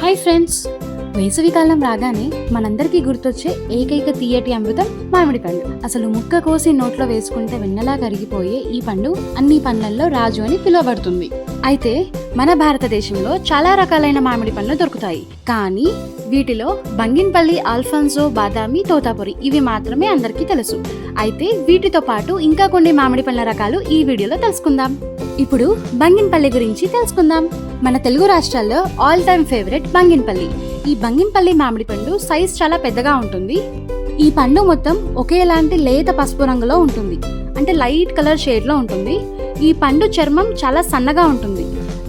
Hi friends, వేసవికాలం రాగానే మనందరికీ గుర్తొచ్చే ఏకైక తీయటి అమృతం మామిడి పండు. అసలు ముక్క కోసి నోట్లో వేసుకుంటే వెన్నలా కరిగిపోయే ఈ పండు అన్ని పండ్లల్లో రాజు అని పిలువబడుతుంది. అయితే మన భారతదేశంలో చాలా రకాలైన మామిడి పండ్లు దొరుకుతాయి. కానీ వీటిలో బంగిన్పల్లి, ఆల్ఫాన్సో, బాదామి, తోతాపురి ఇవి మాత్రమే అందరికీ తెలుసు. అయితే వీటితో పాటు ఇంకా కొన్ని మామిడి పండ్ల రకాలు ఈ వీడియోలో తెలుసుకుందాం. ఇప్పుడు బంగిన్పల్లి గురించి తెలుసుకుందాం. మన తెలుగు రాష్ట్రాల్లో ఆల్ టైమ్ ఫేవరెట్ బంగిన్పల్లి. ఈ బంగిన్పల్లి మామిడి పండు సైజ్ చాలా పెద్దగా ఉంటుంది. ఈ పండు మొత్తం ఒకేలాంటి లేత పసుపు రంగులో ఉంటుంది, అంటే లైట్ కలర్ షేడ్ లో ఉంటుంది. ఈ పండు చర్మం చాలా సన్నగా ఉంటుంది.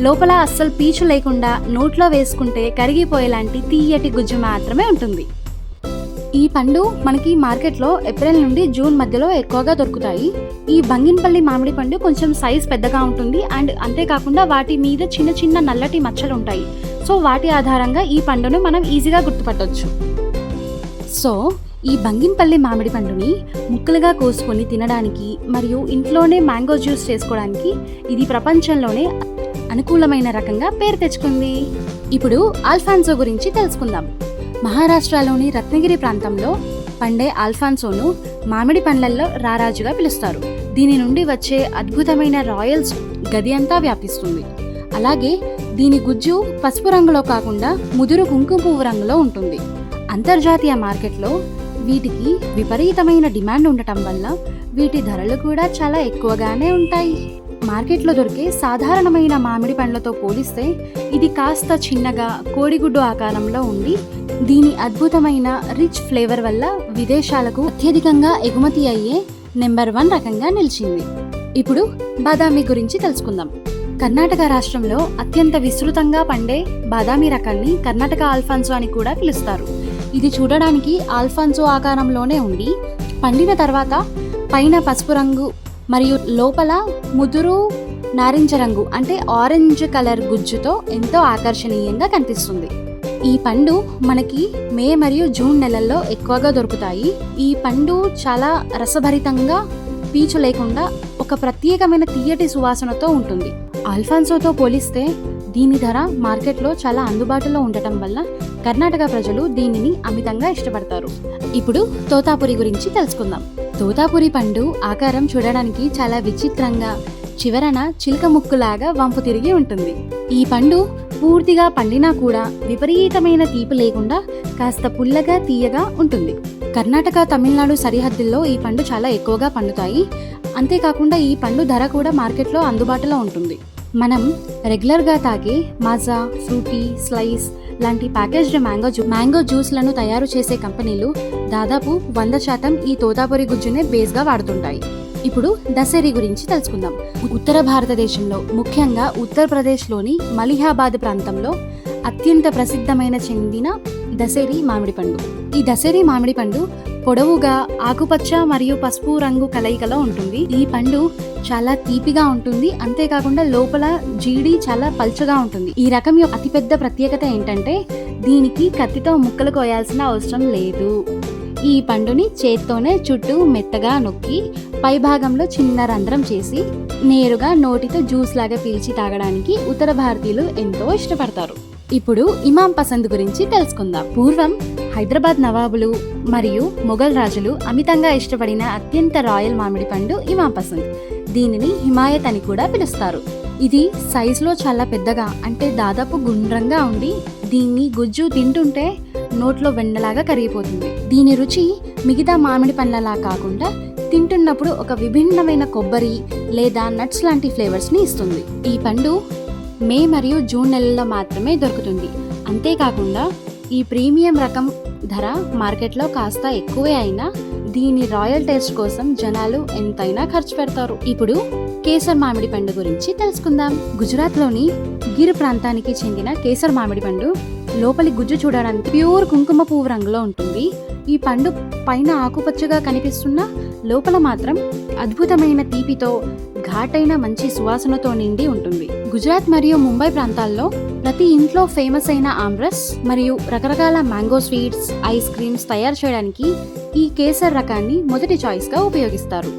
లోపల అస్సలు పీచు లేకుండా నోట్లో వేసుకుంటే కరిగిపోయేలాంటి తీయటి గుజ్జు మాత్రమే ఉంటుంది. ఈ పండు మనకి మార్కెట్లో ఏప్రిల్ నుండి జూన్ మధ్యలో ఎక్కువగా దొరుకుతాయి. ఈ బంగిన్పల్లి మామిడి పండు కొంచెం సైజ్ పెద్దగా ఉంటుంది. అండ్ అంతేకాకుండా వాటి మీద చిన్న చిన్న నల్లటి మచ్చలు ఉంటాయి. సో వాటి ఆధారంగా ఈ పండును మనం ఈజీగా గుర్తుపట్టవచ్చు. సో ఈ బంగిన్పల్లి మామిడి పండుని ముక్కలుగా కోసుకొని తినడానికి మరియు ఇంట్లోనే మ్యాంగో జ్యూస్ చేసుకోవడానికి ఇది ప్రపంచంలోనే అనుకూలమైన రకంగా పేరు తెచ్చుకుంది. ఇప్పుడు ఆల్ఫాన్సో గురించి తెలుసుకుందాం. మహారాష్ట్రలోని రత్నగిరి ప్రాంతంలో పండే ఆల్ఫాన్సోను మామిడి పండ్లల్లో రారాజుగా పిలుస్తారు. దీని నుండి వచ్చే అద్భుతమైన రాయల్స్ గది అంతా వ్యాపిస్తుంది. అలాగే దీని గుజ్జు పసుపు రంగులో కాకుండా ముదురు కుంకుమ పువ్వు రంగులో ఉంటుంది. అంతర్జాతీయ మార్కెట్లో వీటికి విపరీతమైన డిమాండ్ ఉండటం వల్ల వీటి ధరలు కూడా చాలా ఎక్కువగానే ఉంటాయి. మార్కెట్లో దొరికే సాధారణమైన మామిడి పండ్లతో పోలిస్తే ఇది కాస్త చిన్నగా కోడిగుడ్డు ఆకారంలో ఉండి దీని అద్భుతమైన రిచ్ ఫ్లేవర్ వల్ల విదేశాలకు అత్యధికంగా ఎగుమతి అయ్యే నెంబర్ 1 రకంగా నిలిచింది. ఇప్పుడు బాదామి గురించి తెలుసుకుందాం. కర్ణాటక రాష్ట్రంలో అత్యంత విస్తృతంగా పండే బాదామి రకాన్ని కర్ణాటక ఆల్ఫాన్సో అని కూడా పిలుస్తారు. ఇది చూడడానికి ఆల్ఫాన్సో ఆకారంలోనే ఉండి పండిన తర్వాత పైన పసుపు రంగు మరియు లోపల ముదురు నారింజ రంగు అంటే ఆరెంజ్ కలర్ గుజ్జుతో ఎంతో ఆకర్షణీయంగా కనిపిస్తుంది. ఈ పండు మనకి మే మరియు జూన్ నెలల్లో ఎక్కువగా దొరుకుతాయి. ఈ పండు చాలా రసభరితంగా పీచు లేకుండా ఒక ప్రత్యేకమైన తీయటి సువాసనతో ఉంటుంది. ఆల్ఫాన్సోతో పోలిస్తే దీని ధర మార్కెట్లో చాలా అందుబాటులో ఉండటం వల్ల కర్ణాటక ప్రజలు దీనిని అమితంగా ఇష్టపడతారు. ఇప్పుడు తోతాపురి గురించి తెలుసుకుందాం. తోతాపురి పండు ఆకారం చూడడానికి చాలా విచిత్రంగా చివరన చిలుక ముక్కులాగా వంపు తిరిగి ఉంటుంది. ఈ పండు పూర్తిగా పండినా కూడా విపరీతమైన తీపి లేకుండా కాస్త పుల్లగా తీయగా ఉంటుంది. కర్ణాటక, తమిళనాడు సరిహద్దుల్లో ఈ పండు చాలా ఎక్కువగా పండుతాయి. అంతేకాకుండా ఈ పండు ధర కూడా మార్కెట్లో అందుబాటులో ఉంటుంది. మనం రెగ్యులర్గా తాగే మాజా, ఫ్రూటీ, స్లైస్ లాంటి ప్యాకేజ్డ్ మ్యాంగో జ్యూస్లను తయారు చేసే కంపెనీలు దాదాపు 100% ఈ తోతాపురి గుజ్జునే బేస్గా వాడుతుంటాయి. ఇప్పుడు దశేరి గురించి తెలుసుకుందాం. ఉత్తర భారతదేశంలో ముఖ్యంగా ఉత్తరప్రదేశ్లోని మలిహాబాద్ ప్రాంతంలో అత్యంత ప్రసిద్ధమైన చెందిన దశేరి మామిడి పండు. ఈ దశేరి మామిడి పండు పొడవుగా ఆకుపచ్చ మరియు పసుపు రంగు కలయికలో ఉంటుంది. ఈ పండు చాలా తీపిగా ఉంటుంది. అంతేకాకుండా లోపల జీడి చాలా పల్చగా ఉంటుంది. ఈ రకం యొక్క అతిపెద్ద ప్రత్యేకత ఏంటంటే దీనికి కత్తితో ముక్కలు కోయాల్సిన అవసరం లేదు. ఈ పండుని చేత్తోనే చుట్టూ మెత్తగా నొక్కి పై భాగంలో చిన్న రంధ్రం చేసి నేరుగా నోటితో జ్యూస్ లాగా పీల్చి తాగడానికి ఉత్తర భారతీయులు ఎంతో ఇష్టపడతారు. ఇప్పుడు ఇమాం పసంద్ గురించి తెలుసుకుందాం. పూర్వం హైదరాబాద్ నవాబులు మరియు మొఘల్ రాజులు అమితంగా ఇష్టపడిన అత్యంత రాయల్ మామిడి పండు ఇమాం పసంద్. దీనిని హిమాయత్ అని కూడా పిలుస్తారు. ఇది సైజులో చాలా పెద్దగా, అంటే దాదాపు గుండ్రంగా ఉండి దీన్ని గుజ్జు తింటుంటే నోట్లో వెన్నలాగా కరిగిపోతుంది. దీని రుచి మిగతా మామిడి పండ్లలా కాకుండా తింటున్నప్పుడు ఒక విభిన్నమైన కొబ్బరి లేదా నట్స్ లాంటి ఫ్లేవర్స్ ని ఇస్తుంది. ఈ పండు మే మరియు జూన్ నెలల్లో మాత్రమే దొరుకుతుంది. అంతేకాకుండా ఈ ప్రీమియం రకం ధర మార్కెట్లో కాస్త ఎక్కువే అయినా దీని రాయల్ టేస్ట్ కోసం జనాలు ఎంతైనా ఖర్చు పెడతారు. ఇప్పుడు కేసర్ మామిడి పండు గురించి తెలుసుకుందాం. గుజరాత్లోని గిర్ ప్రాంతానికి చెందిన కేసర్ మామిడి పండు లోపలి గుజ్జు చూడడానికి ప్యూర్ కుంకుమ పువ్వు రంగులో ఉంటుంది. ఈ పండు పైన ఆకుపచ్చగా కనిపిస్తున్న లోపల మాత్రం అద్భుతమైన తీపితో ఘాటైన మంచి సువాసనతో నిండి ఉంటుంది. గుజరాత్ మరియు ముంబై ప్రాంతాల్లో ప్రతి ఇంట్లో ఫేమస్ అయిన ఆమ్రస్ మరియు రకరకాల మ్యాంగో స్వీట్స్, ఐస్ క్రీమ్స్ తయారు చేయడానికి ఈ కేసర్ రకాన్ని మొదటి చాయిస్ గా ఉపయోగిస్తారు.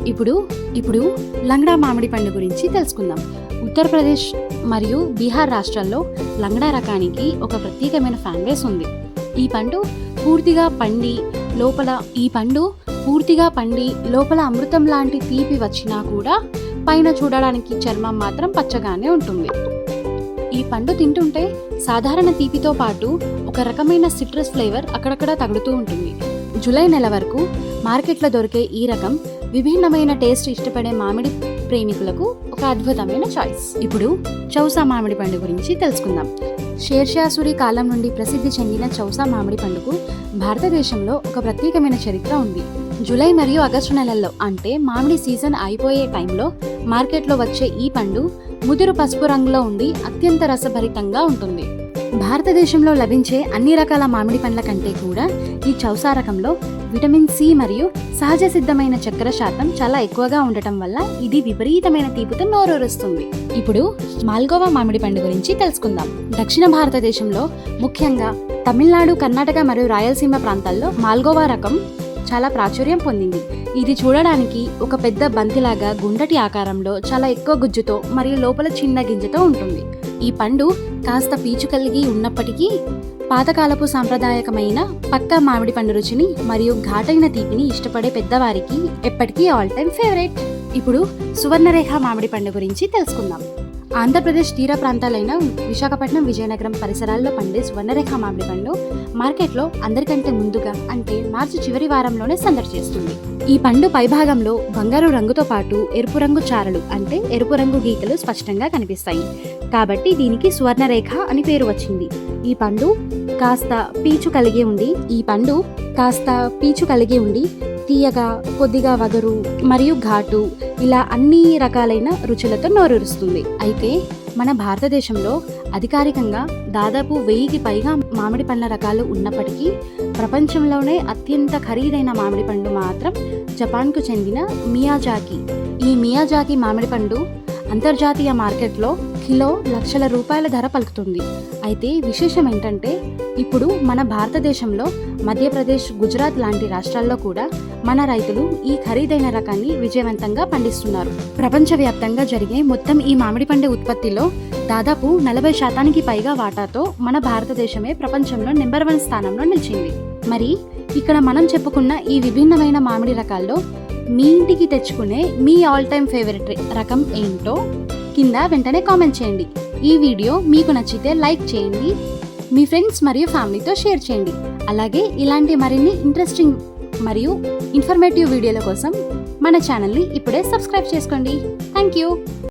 ఇప్పుడు లంగడా మామిడి పండు గురించి తెలుసుకుందాం. ఉత్తరప్రదేశ్ మరియు బీహార్ రాష్ట్రాల్లో లంగడా రకానికి ఒక ప్రత్యేకమైన ఫ్యాన్ బేస్ ఉంది. ఈ పండు పూర్తిగా పండి లోపల అమృతం లాంటి తీపి వచ్చినా కూడా పైన చూడడానికి చర్మం మాత్రం పచ్చగానే ఉంటుంది. ఈ పండు తింటుంటే సాధారణ తీపితో పాటు ఒక రకమైన సిట్రస్ ఫ్లేవర్ అక్కడక్కడ తగులుతూ ఉంటుంది. జూలై నెల వరకు మార్కెట్లో దొరికే ఈ రకం విభిన్నమైన టేస్ట్ ఇష్టపడే మామిడి ప్రేమికులకు ఒక అద్భుతమైన చాయిస్. ఇప్పుడు చౌసా మామిడి పండు గురించి తెలుసుకుందాం. షేర్షా సూరి కాలం నుండి ప్రసిద్ధి చెందిన చౌసా మామిడి పండుకు భారతదేశంలో ఒక ప్రత్యేకమైన చరిత్ర ఉంది. జూలై మరియు ఆగస్టు నెలల్లో, అంటే మామిడి సీజన్ అయిపోయే టైంలో మార్కెట్లో వచ్చే ఈ పండు ముదురు పసుపు రంగులో ఉండి అత్యంత రసభరితంగా ఉంటుంది. భారతదేశంలో లభించే అన్ని రకాల మామిడి పండ్ల కంటే కూడా ఈ చౌసా రకంలో విటమిన్ సి మరియు సహజ సిద్ధమైన చక్కెర శాతం చాలా ఎక్కువగా ఉండటం వల్ల ఇది విపరీతమైన తీపితో నోరూరుస్తుంది. ఇప్పుడు మాల్గోవా మామిడి పండు గురించి తెలుసుకుందాం. దక్షిణ భారతదేశంలో ముఖ్యంగా తమిళనాడు, కర్ణాటక మరియు రాయలసీమ ప్రాంతాల్లో మాల్గోవా రకం చాలా ప్రాచుర్యం పొందింది. ఇది చూడడానికి ఒక పెద్ద బంతిలాగా గుండ్రటి ఆకారంలో చాలా ఎక్కువ గుజ్జుతో మరియు లోపల చిన్న గింజతో ఉంటుంది. ఈ పండు కాస్త పీచు కలిగి ఉన్నప్పటికీ పాతకాలపు సాంప్రదాయకమైన పక్కా మామిడి పండు రుచిని మరియు ఘాటైన తీపిని ఇష్టపడే పెద్దవారికి ఎప్పటికీ ఆల్ టైమ్ ఫేవరెట్. ఇప్పుడు సువర్ణరేఖ మామిడి పండు గురించి తెలుసుకుందాం. ఆంధ్రప్రదేశ్ తీర ప్రాంతాలైన విశాఖపట్నం, విజయనగరం పరిసరాల్లో పండే సువర్ణరేఖ మామిడి పండు మార్కెట్లో అందరికంటే ముందుగా, అంటే మార్చి చివరి వారంలోనే సందడి చేస్తుంది. ఈ పండు పైభాగంలో బంగారు రంగుతో పాటు ఎరుపు రంగు చారలు, అంటే ఎరుపు రంగు గీకలు స్పష్టంగా కనిపిస్తాయి. కాబట్టి దీనికి సువర్ణరేఖ అని పేరు వచ్చింది. ఈ పండు కాస్త పీచు కలిగి ఉండి తీయగా, కొద్దిగా వగరు మరియు ఘాటు, ఇలా అన్ని రకాలైన రుచులతో నోరూరుస్తుంది. అయితే మన భారతదేశంలో అధికారికంగా దాదాపు 1000కి పైగా మామిడి పండ్ల రకాలు ఉన్నప్పటికీ ప్రపంచంలోనే అత్యంత ఖరీదైన మామిడి పండు మాత్రం జపాన్కు చెందిన మియాజాకి. ఈ మియాజాకి మామిడి పండు అంతర్జాతీయ మార్కెట్లో కిలో లక్షల రూపాయల ధర పలుకుతుంది. అయితే విశేషం ఏంటంటే ఇప్పుడు మన భారతదేశంలో మధ్యప్రదేశ్, గుజరాత్ లాంటి రాష్ట్రాల్లో కూడా మన రైతులు ఈ ఖరీదైన రకాన్ని విజయవంతంగా పండిస్తున్నారు. ప్రపంచవ్యాప్తంగా జరిగే మొత్తం ఈ మామిడి పండు ఉత్పత్తిలో దాదాపు 40% పైగా వాటాతో మన భారతదేశమే ప్రపంచంలో నెంబర్ 1 స్థానంలో నిలిచింది. మరి ఇక్కడ మనం చెప్పుకున్న ఈ విభిన్నమైన మామిడి రకాల్లో మీ ఇంటికి తెచ్చుకునే మీ ఆల్ టైమ్ ఫేవరెట్ రకం ఏంటో కింద వెంటనే కామెంట్ చేయండి. ఈ వీడియో మీకు నచ్చితే లైక్ చేయండి, మీ ఫ్రెండ్స్ మరియు ఫ్యామిలీతో షేర్ చేయండి. అలాగే ఇలాంటి మరిన్ని ఇంట్రెస్టింగ్ మరియు ఇన్ఫర్మేటివ్ వీడియోల కోసం మన ఛానల్ని ఇప్పుడే సబ్స్క్రైబ్ చేసుకోండి. Thank you.